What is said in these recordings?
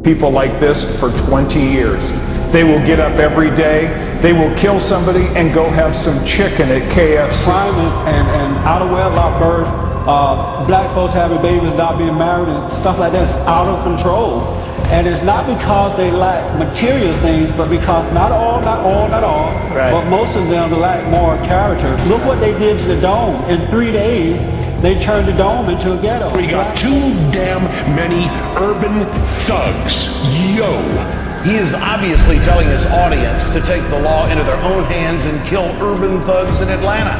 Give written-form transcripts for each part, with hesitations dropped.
People like this for 20 years. They will get up every day, they will kill somebody and go have some chicken at KFC. Crime and out of wedlock birth, black folks having babies without being married and stuff like that is out of control. And it's not because they lack material things, but because not all, right, but most of them lack moral character. Look what they did to the dome. In 3 days, they turned the dome into a ghetto. We got too damn many urban thugs. Yo. He is obviously telling his audience to take the law into their own hands and kill urban thugs in Atlanta.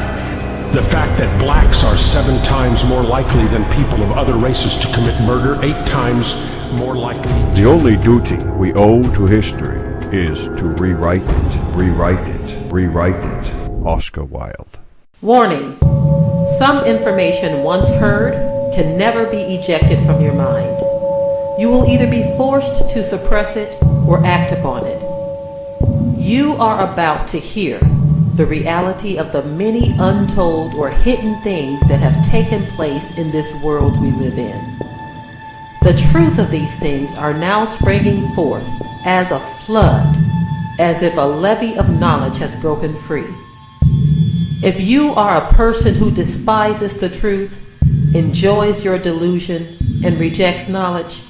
The fact that blacks are 7 times more likely than people of other races to commit murder, 8 times more likely. The only duty we owe to history is to rewrite it, rewrite it, rewrite it. Oscar Wilde. Warning. Some information once heard can never be ejected from your mind. You will either be forced to suppress it or act upon it. You are about to hear the reality of the many untold or hidden things that have taken place in this world we live in. The truth of these things are now springing forth as a flood, as if a levee of knowledge has broken free. If you are a person who despises the truth, enjoys your delusion, and rejects knowledge,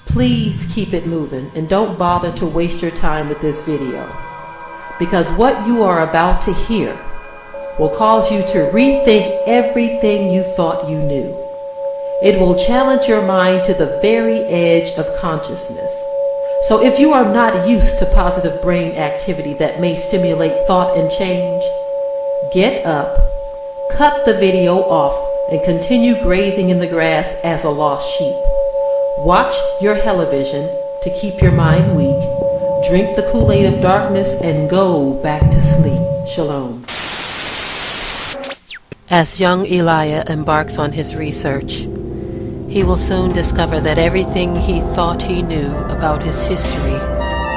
please keep it moving and don't bother to waste your time with this video. Because what you are about to hear will cause you to rethink everything you thought you knew. It will challenge your mind to the very edge of consciousness. So if you are not used to positive brain activity that may stimulate thought and change, get up, cut the video off, and continue grazing in the grass as a lost sheep. Watch your television to keep your mind weak. Drink the Kool-Aid of darkness and go back to sleep. Shalom. As young Elijah embarks on his research, he will soon discover that everything he thought he knew about his history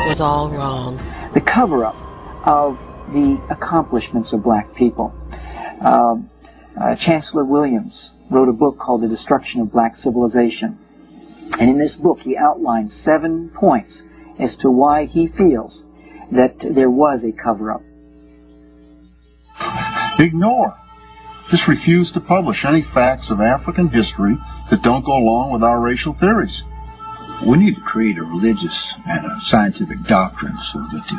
was all wrong. The cover-up of the accomplishments of black people. Chancellor Williams wrote a book called The Destruction of Black Civilization. And in this book, he outlines 7 points as to why he feels that there was a cover-up. Ignore. Just refuse to publish any facts of African history that don't go along with our racial theories. We need to create a religious and a scientific doctrine so that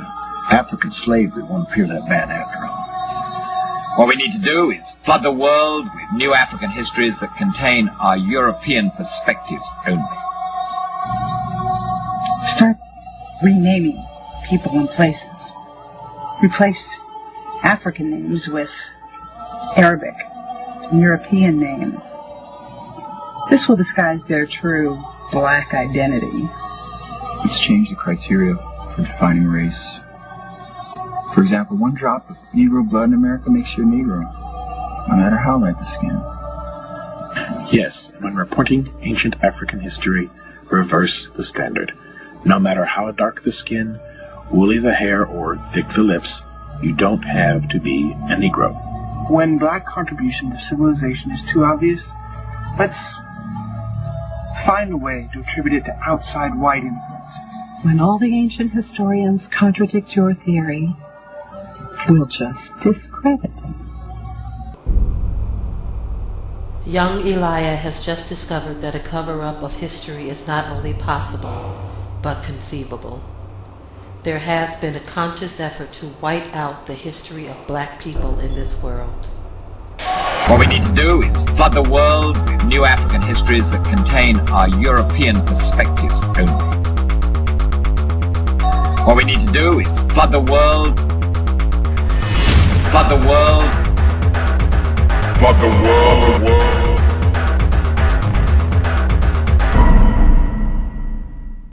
African slavery won't appear that bad after all. What we need to do is flood the world with new African histories that contain our European perspectives only. Start renaming people and places. Replace African names with Arabic and European names. This will disguise their true black identity. Let's change the criteria for defining race. For example, 1 drop of Negro blood in America makes you a Negro, no matter how light the skin. Yes, when reporting ancient African history, reverse the standard. No matter how dark the skin, woolly the hair, or thick the lips, you don't have to be a Negro. When black contribution to civilization is too obvious, let's find a way to attribute it to outside white influences. When all the ancient historians contradict your theory, we'll just discredit them. Young Elijah has just discovered that a cover-up of history is not only possible, but conceivable. There has been a conscious effort to wipe out the history of black people in this world. What we need to do is flood the world with new African histories that contain our European perspectives only. What we need to do is flood the world with